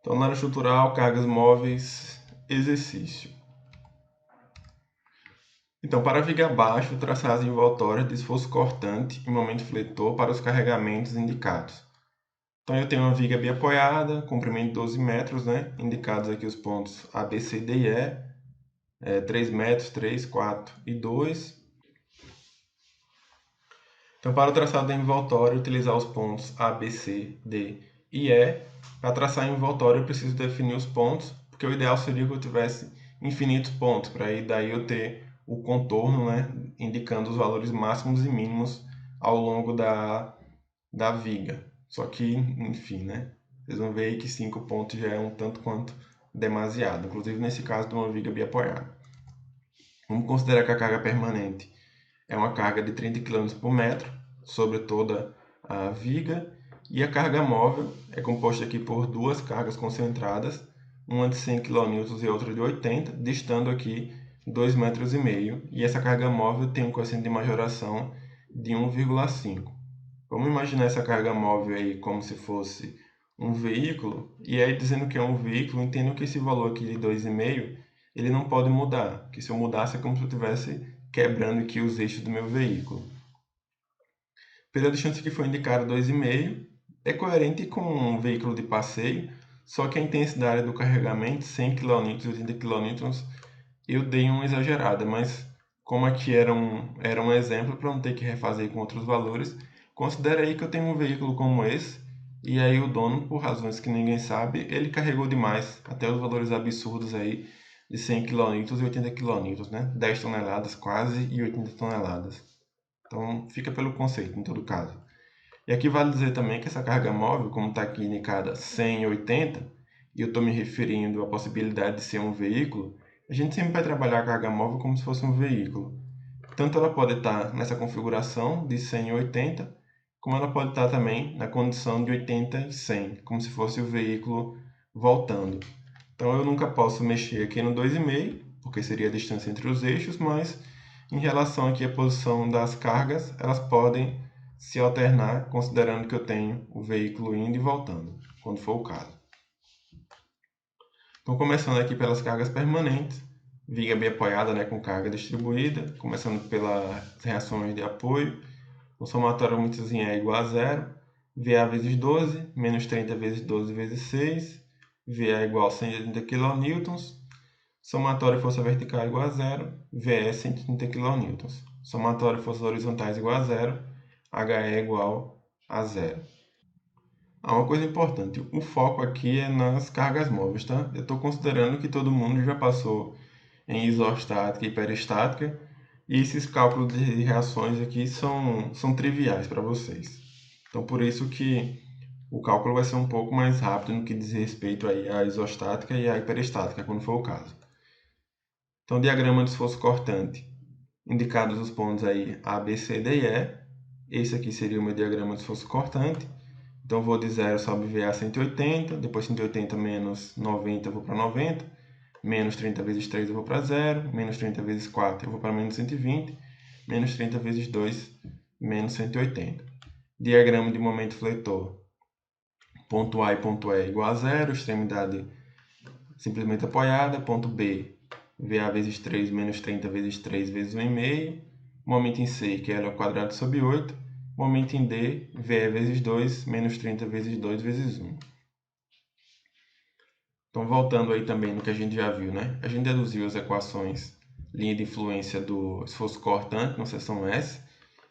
Então, na área estrutural, cargas móveis, exercício. Então, para a viga abaixo, traçar as envoltórias de esforço cortante e momento fletor para os carregamentos indicados. Então, eu tenho uma viga biapoiada, comprimento de 12 metros, né? Indicados aqui os pontos A, B, C, D e E. 3 metros, 3, 4 e 2. Então, para o traçado da envoltória, utilizar os pontos A, B, C, D e E. Para traçar a envoltória, eu preciso definir os pontos, porque o ideal seria que eu tivesse infinitos pontos, para aí daí eu ter o contorno, né, indicando os valores máximos e mínimos ao longo da viga. Só que, enfim, né, vocês vão ver aí que 5 pontos já é um tanto quanto demasiado, inclusive nesse caso de uma viga biapoiada. Vamos considerar que a carga permanente é uma carga de 30 kg por metro sobre toda a viga, e a carga móvel é composta aqui por duas cargas concentradas, uma de 100 kN e outra de 80, distando aqui 2,5 metros, e essa carga móvel tem um coeficiente de majoração de 1,5. Vamos imaginar essa carga móvel aí como se fosse um veículo, e aí dizendo que é um veículo, entendo que esse valor aqui de 2,5 ele não pode mudar, porque se eu mudasse é como se eu estivesse quebrando aqui os eixos do meu veículo. Pela distância que foi indicada 2,5, é coerente com um veículo de passeio, só que a intensidade do carregamento, 100 kN e 80 kN, eu dei uma exagerada, mas como aqui era um exemplo para não ter que refazer com outros valores, considera aí que eu tenho um veículo como esse, e aí o dono, por razões que ninguém sabe, ele carregou demais, até os valores absurdos aí de 100 kN e 80 kN, né? 10 toneladas quase e 80 toneladas. Então fica pelo conceito em todo caso. E aqui vale dizer também que essa carga móvel, como está aqui indicada 100 e 80, e eu estou me referindo à possibilidade de ser um veículo, a gente sempre vai trabalhar a carga móvel como se fosse um veículo. Tanto ela pode estar nessa configuração de 100 e 80, como ela pode estar também na condição de 80 e 100, como se fosse o veículo voltando. Então eu nunca posso mexer aqui no 2,5, porque seria a distância entre os eixos, mas em relação aqui à posição das cargas, elas podem se alternar, considerando que eu tenho o veículo indo e voltando, quando for o caso. Então, começando aqui pelas cargas permanentes, viga biapoiada, né, com carga distribuída, começando pelas reações de apoio. O somatório muitas em é igual a zero, VA vezes 12, menos 30 vezes 12 vezes 6, VA igual a 180 kN, somatório força vertical igual a zero, VE 130 kN. Somatório forças horizontais igual a zero, HE igual a zero. Uma coisa importante, o foco aqui é nas cargas móveis, tá? Eu estou considerando que todo mundo já passou em isostática e peristática, e esses cálculos de reações aqui são triviais para vocês. Então, por isso que o cálculo vai ser um pouco mais rápido no que diz respeito aí à isostática e à hiperestática, quando for o caso. Então, diagrama de esforço cortante, indicados os pontos aí A, B, C, D e E. Esse aqui seria o meu diagrama de esforço cortante. Então, vou de 0 sobre VA 180, depois 180 menos 90 eu vou para 90, menos 30 vezes 3 eu vou para 0, menos 30 vezes 4 eu vou para menos 120, menos 30 vezes 2, menos 180. Diagrama de momento fletor. Ponto A e ponto E igual a 0, extremidade simplesmente apoiada. Ponto B, VA vezes 3 menos 30 vezes 3 vezes 1,5. Momento em C, que é L ao quadrado sobre 8. Momento em D, VE vezes 2 menos 30 vezes 2 vezes 1. Então, voltando aí também no que a gente já viu, né? A gente deduziu as equações linha de influência do esforço cortante na seção S,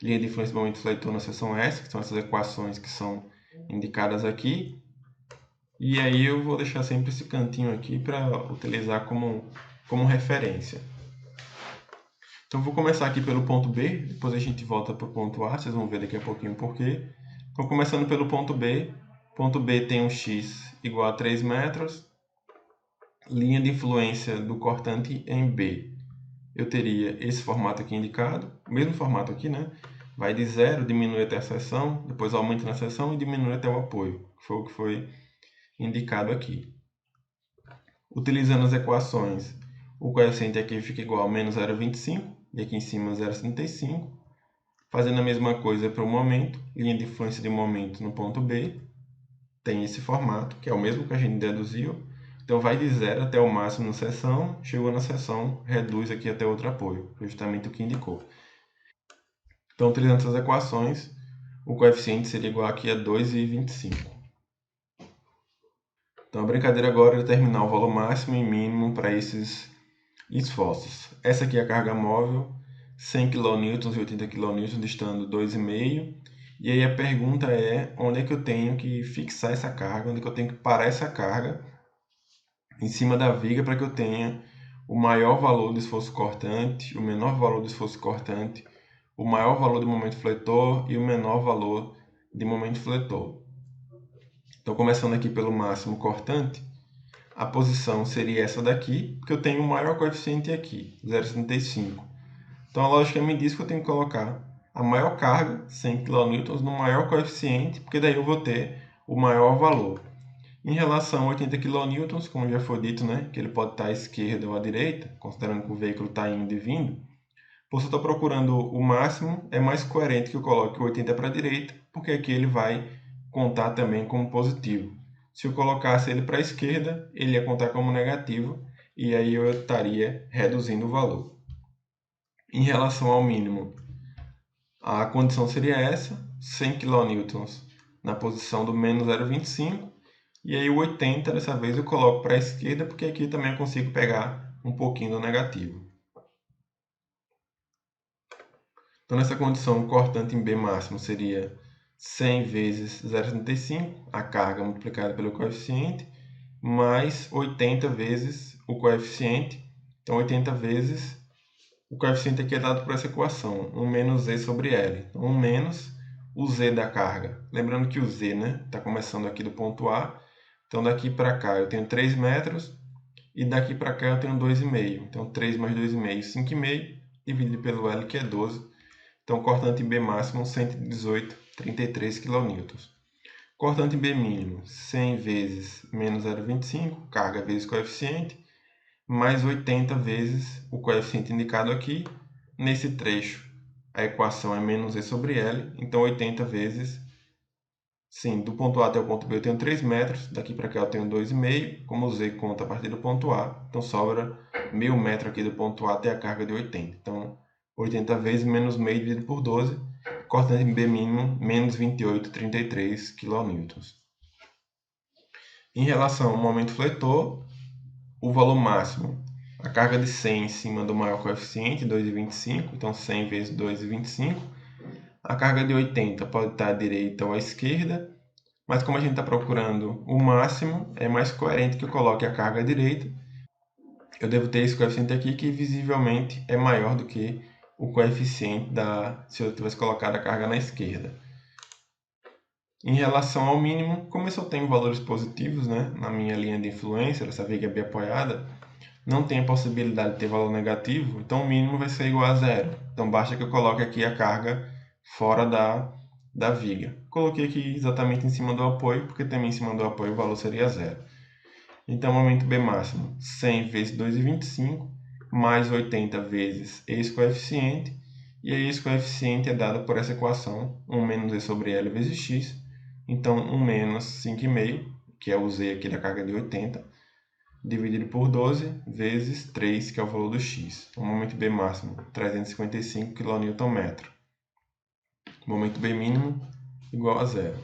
linha de influência do momento fletor na seção S, que são essas equações que são indicadas aqui. E aí eu vou deixar sempre esse cantinho aqui para utilizar como referência. Então, vou começar aqui pelo ponto B, depois a gente volta para o ponto A, vocês vão ver daqui a pouquinho o porquê. Então, começando pelo ponto B tem um x igual a 3 metros, linha de influência do cortante em B. Eu teria esse formato aqui indicado, o mesmo formato aqui, né? Vai de 0, diminui até a seção, depois aumenta na seção e diminui até o apoio, que foi o que foi indicado aqui. Utilizando as equações, o coeficiente aqui fica igual a menos 0,25 e aqui em cima 0,75. Fazendo a mesma coisa para o momento, linha de influência de momento no ponto B. tem esse formato, que é o mesmo que a gente deduziu. Então, vai de 0 até o máximo na seção, chegou na seção, reduz aqui até outro apoio, justamente o que indicou. Então, utilizando essas equações, o coeficiente seria igual aqui a 2,25. Então, a brincadeira agora é determinar o valor máximo e mínimo para esses esforços. Essa aqui é a carga móvel, 100 kN e 80 kN, distando 2,5. E aí a pergunta é, onde é que eu tenho que fixar essa carga, onde é que eu tenho que parar essa carga em cima da viga para que eu tenha o maior valor do esforço cortante, o menor valor do esforço cortante, o maior valor de momento fletor e o menor valor de momento fletor. Então, começando aqui pelo máximo cortante, a posição seria essa daqui, porque eu tenho o maior coeficiente aqui, 0,75. Então, a lógica me diz que eu tenho que colocar a maior carga, 100 kN, no maior coeficiente, porque daí eu vou ter o maior valor. Em relação a 80 kN, como já foi dito, né, que ele pode estar à esquerda ou à direita, considerando que o veículo está indo e vindo, por se eu estou procurando o máximo, é mais coerente que eu coloque o 80 para a direita, porque aqui ele vai contar também como positivo. Se eu colocasse ele para a esquerda, ele ia contar como negativo, e aí eu estaria reduzindo o valor. Em relação ao mínimo, a condição seria essa, 100 kN na posição do menos 0,25, e aí o 80 dessa vez eu coloco para a esquerda, porque aqui também eu consigo pegar um pouquinho do negativo. Então, nessa condição, o cortante em B máximo seria 100 vezes 0,75, a carga multiplicada pelo coeficiente, mais 80 vezes o coeficiente. Então, 80 vezes o coeficiente aqui é dado por essa equação, 1 menos Z sobre L. Então, 1 menos o Z da carga. Lembrando que o Z está começando aqui do ponto A. Então, daqui para cá eu tenho 3 metros e daqui para cá eu tenho 2,5. Então, 3 mais 2,5, 5,5, dividido pelo L, que é 12. Então, cortante B máximo, 118,33 kN. Cortante B mínimo, 100 vezes menos 0,25, carga vezes coeficiente, mais 80 vezes o coeficiente indicado aqui. Nesse trecho, a equação é menos E sobre L, então 80 vezes, sim, do ponto A até o ponto B eu tenho 3 metros, daqui para cá eu tenho 2,5, como o Z conta a partir do ponto A, então sobra meio metro aqui do ponto A até a carga de 80. Então, 80 vezes menos meio dividido por 12, cortante B mínimo, menos 28,33 kN. Em relação ao momento fletor, o valor máximo, a carga de 100 em cima do maior coeficiente, 2,25, então 100 vezes 2,25. A carga de 80 pode estar à direita ou à esquerda, mas como a gente está procurando o máximo, é mais coerente que eu coloque a carga à direita. Eu devo ter esse coeficiente aqui que visivelmente é maior do que o coeficiente se eu tivesse colocado a carga na esquerda. Em relação ao mínimo, como eu só tenho valores positivos, né, na minha linha de influência, essa viga bem apoiada, não tem a possibilidade de ter valor negativo, então o mínimo vai ser igual a zero. Então basta que eu coloque aqui a carga fora da viga. Coloquei aqui exatamente em cima do apoio, porque também em cima do apoio o valor seria zero. Então, momento B máximo, 100 vezes 2,25, mais 80 vezes esse coeficiente, e aí esse coeficiente é dado por essa equação, 1 menos E sobre L vezes x, então 1 menos 5,5, que é o Z aqui da carga de 80, dividido por 12, vezes 3, que é o valor do x. O momento B máximo, 355 kN. Momento B mínimo, igual a zero.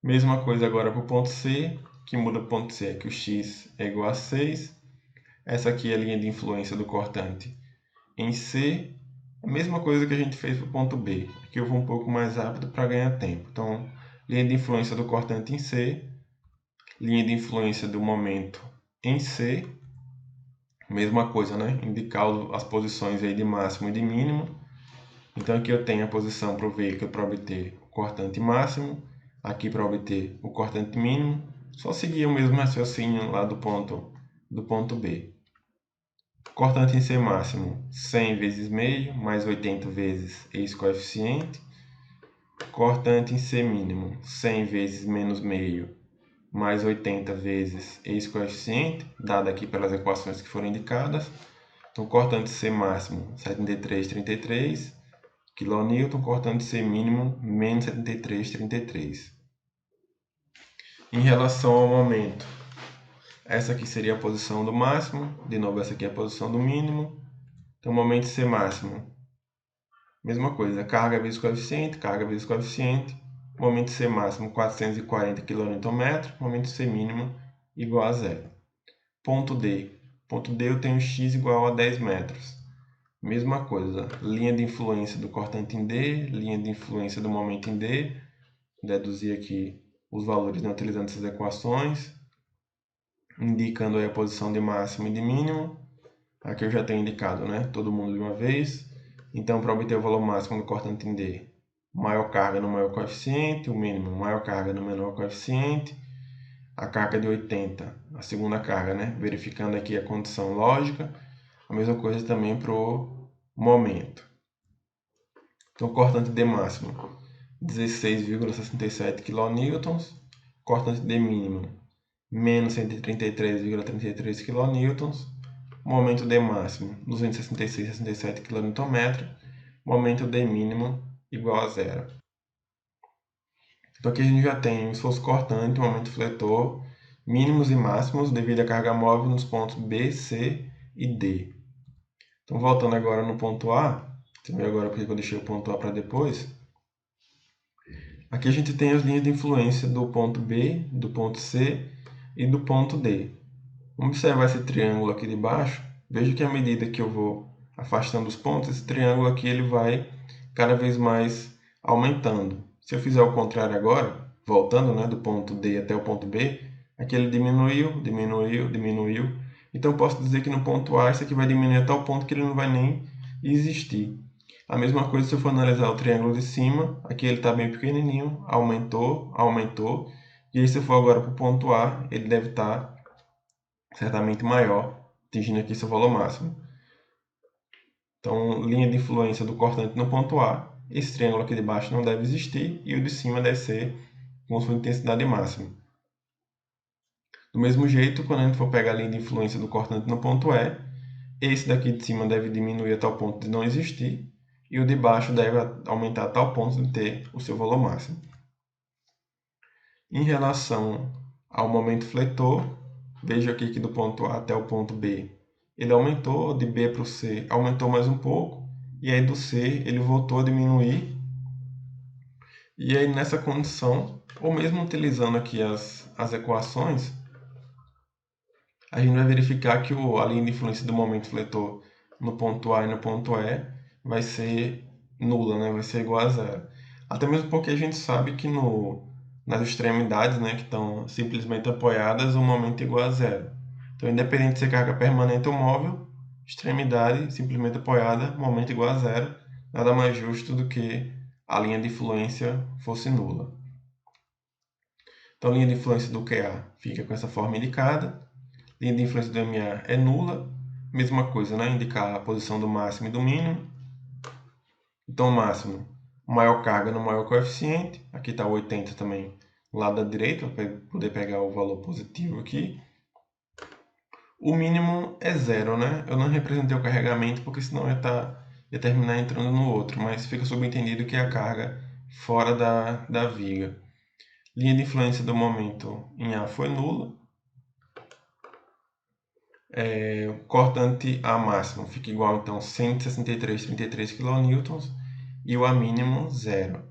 Mesma coisa agora para o ponto C, que muda o ponto C é que o x é igual a 6. Essa aqui é a linha de influência do cortante em C. A mesma coisa que a gente fez para o ponto B. Aqui eu vou um pouco mais rápido para ganhar tempo. Então, linha de influência do cortante em C, linha de influência do momento em C. Mesma coisa, né? Indicar as posições aí de máximo e de mínimo. Então, aqui eu tenho a posição para o veículo para obter o cortante máximo, aqui para obter o cortante mínimo. Só seguir o mesmo raciocínio lá do ponto B. Cortante em C máximo, 100 vezes meio, mais 80 vezes esse coeficiente. Cortante em C mínimo, 100 vezes menos meio, mais 80 vezes esse coeficiente, dado aqui pelas equações que foram indicadas. Então, cortante C máximo, 73,33 kN, cortante C mínimo, menos 73,33. Em relação ao momento, essa aqui seria a posição do máximo, de novo essa aqui é a posição do mínimo. Então, momento C máximo, mesma coisa, carga vezes coeficiente, momento C máximo 440 kN, momento C mínimo igual a zero. Ponto D eu tenho x igual a 10 metros. Mesma coisa, linha de influência do cortante em D, linha de influência do momento em D. Deduzir aqui os valores, né, utilizando essas equações, indicando aí a posição de máximo e de mínimo. Aqui eu já tenho indicado, né, todo mundo de uma vez. Então, para obter o valor máximo do cortante em D, maior carga no maior coeficiente, o mínimo maior carga no menor coeficiente. A carga de 80, a segunda carga, né, verificando aqui a condição lógica. A mesma coisa também para o momento. Então, cortante D máximo, 16,67 kN. Cortante D mínimo, menos 133,33 kN. Momento D máximo, 266,67 kN. Momento D mínimo, igual a zero. Então, aqui a gente já tem o esforço cortante, momento fletor, mínimos e máximos devido à carga móvel nos pontos B, C e D. Então, voltando agora no ponto A, você vê agora porque eu deixei o ponto A para depois. Aqui a gente tem as linhas de influência do ponto B, do ponto C e do ponto D. Vamos observar esse triângulo aqui de baixo. Veja que à medida que eu vou afastando os pontos, esse triângulo aqui ele vai cada vez mais aumentando. Se eu fizer o contrário agora, voltando, né, do ponto D até o ponto B, aqui ele diminuiu, diminuiu, diminuiu. Então eu posso dizer que no ponto A isso aqui vai diminuir até o ponto que ele não vai nem existir. A mesma coisa se eu for analisar o triângulo de cima, aqui ele está bem pequenininho, aumentou, aumentou. E aí se eu for agora para o ponto A, ele deve estar certamente maior, atingindo aqui seu valor máximo. Então, linha de influência do cortante no ponto A, esse triângulo aqui de baixo não deve existir e o de cima deve ser com sua intensidade máxima. Do mesmo jeito, quando a gente for pegar a linha de influência do cortante no ponto E, esse daqui de cima deve diminuir a tal ponto de não existir e o de baixo deve aumentar a tal ponto de ter o seu valor máximo. Em relação ao momento fletor, veja aqui que do ponto A até o ponto B, ele aumentou, de B para o C aumentou mais um pouco, e aí do C ele voltou a diminuir. E aí nessa condição, ou mesmo utilizando aqui as equações, a gente vai verificar que a linha de influência do momento fletor no ponto A e no ponto E vai ser nula, né? Vai ser igual a zero. Até mesmo porque a gente sabe que nas extremidades, né, que estão simplesmente apoiadas, o momento é igual a zero. Então, independente de ser carga permanente ou móvel, extremidade simplesmente apoiada, momento igual a zero, nada mais justo do que a linha de influência fosse nula. Então, a linha de influência do QA fica com essa forma indicada. Linha de influência do MA é nula. Mesma coisa, né? Indicar a posição do máximo e do mínimo. Então, máximo, maior carga no maior coeficiente. Aqui está 80 também, do lado da direita, para poder pegar o valor positivo aqui. O mínimo é zero, né? Eu não representei o carregamento, porque senão ia terminar entrando no outro. Mas fica subentendido que é a carga fora da viga. Linha de influência do momento em A foi nula. Cortante A máximo fica igual, então, 163,33 kN e o A mínimo, zero.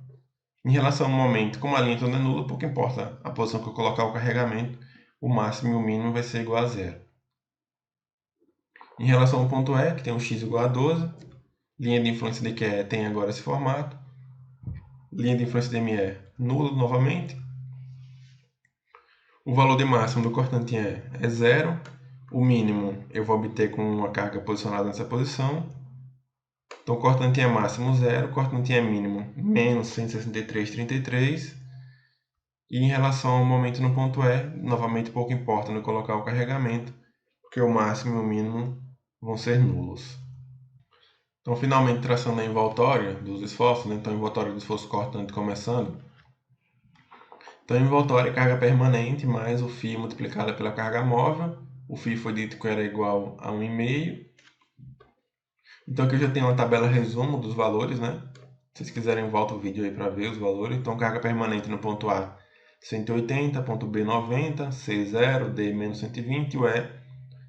Em relação ao momento, como a linha toda é nula, pouco importa a posição que eu colocar o carregamento, o máximo e o mínimo vai ser igual a zero. Em relação ao ponto E, que tem um x igual a 12, linha de influência de QE tem agora esse formato, linha de influência de ME nula novamente, o valor de máximo do cortante E é zero, o mínimo eu vou obter com uma carga posicionada nessa posição. Então, cortante é máximo zero, cortante é mínimo menos 163,33. E em relação ao momento no ponto E, novamente pouco importa no colocar o carregamento, porque o máximo e o mínimo vão ser nulos. Então, finalmente, traçando a envoltória dos esforços, né? Então, a envoltória do esforço cortante começando. Então, a envoltória é carga permanente mais o φ multiplicado pela carga móvel. O φ foi dito que era igual a 1,5. Então aqui eu já tenho uma tabela resumo dos valores, né? Se vocês quiserem, volta o vídeo aí para ver os valores. Então carga permanente no ponto A, 180, ponto B 90, C 0, D menos 120 e o E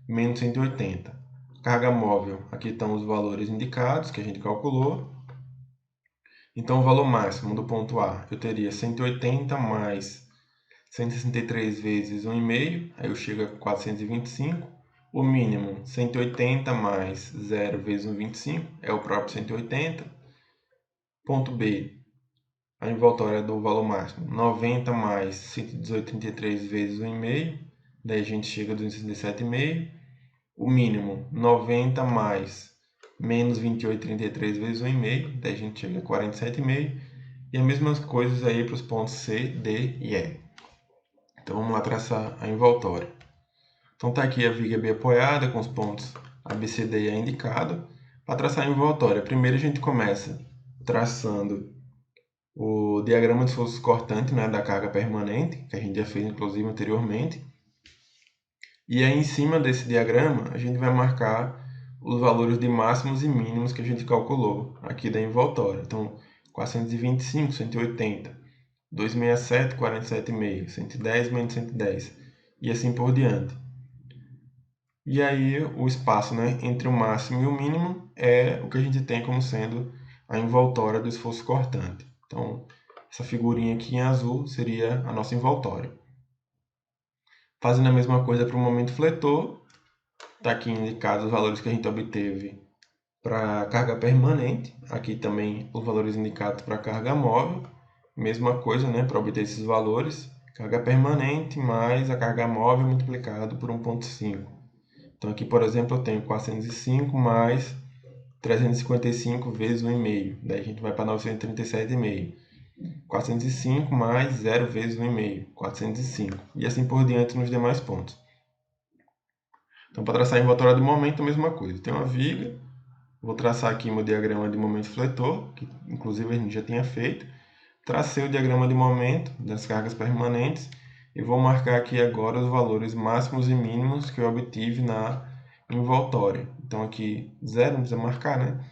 menos 180. Carga móvel, aqui estão os valores indicados que a gente calculou. Então, o valor máximo do ponto A, eu teria 180 mais 163 vezes 1,5, aí eu chego a 425. O mínimo, 180 mais 0 vezes 1,25, é o próprio 180. Ponto B, a envoltória do valor máximo, 90 mais 118,33 vezes 1,5, daí a gente chega a 267,5. O mínimo, 90 mais menos 28,33 vezes 1,5, daí a gente chega a 47,5. E as mesmas coisas aí para os pontos C, D e E. Então vamos lá traçar a envoltória. Então está aqui a viga B apoiada com os pontos A, B, C, D e E indicado. Para traçar a envoltória, primeiro a gente começa traçando o diagrama de esforço cortante, né, da carga permanente, que a gente já fez inclusive anteriormente. E aí em cima desse diagrama a gente vai marcar os valores de máximos e mínimos que a gente calculou aqui da envoltória. Então 425, 180, 267, 47,5, 110 menos 110 e assim por diante. E aí o espaço, né, entre o máximo e o mínimo é o que a gente tem como sendo a envoltória do esforço cortante. Então, essa figurinha aqui em azul seria a nossa envoltória. Fazendo a mesma coisa para o momento fletor, está aqui indicado os valores que a gente obteve para a carga permanente, aqui também os valores indicados para a carga móvel, mesma coisa, né, para obter esses valores, carga permanente mais a carga móvel multiplicado por 1,5. Então aqui, por exemplo, eu tenho 405 mais 355 vezes 1,5. Daí a gente vai para 937,5. 405 mais 0 vezes 1,5. 405. E assim por diante nos demais pontos. Então, para traçar a envoltória de momento, a mesma coisa. Tem uma viga. Vou traçar aqui meu diagrama de momento fletor, que inclusive a gente já tinha feito. Tracei o diagrama de momento das cargas permanentes. E vou marcar aqui agora os valores máximos e mínimos que eu obtive na envoltória. Então aqui 0, não precisa marcar, né?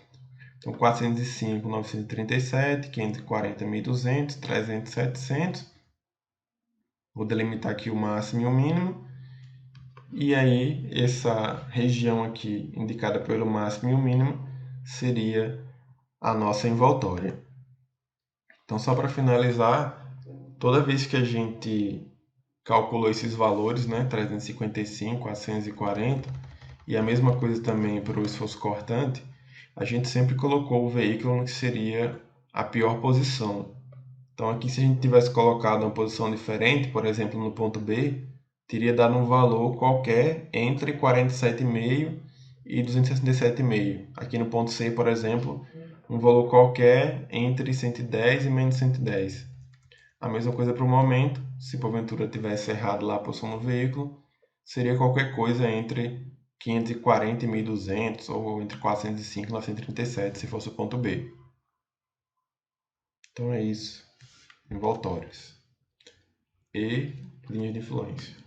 Então 405, 937, 540, 1.200, 300, 700. Vou delimitar aqui o máximo e o mínimo. E aí essa região aqui indicada pelo máximo e o mínimo seria a nossa envoltória. Então só para finalizar, toda vez que a gente calculou esses valores, né, 355, 440, e a mesma coisa também para o esforço cortante, a gente sempre colocou o veículo no que seria a pior posição. Então aqui se a gente tivesse colocado uma posição diferente, por exemplo no ponto B, teria dado um valor qualquer entre 47,5 e 267,5. Aqui no ponto C, por exemplo, um valor qualquer entre 110 e menos 110. A mesma coisa para o momento, se porventura tivesse errado lá a posição do veículo, seria qualquer coisa entre 540 e 1.200 ou entre 405 e 937, se fosse o ponto B. Então é isso, envoltórias e linhas de influência.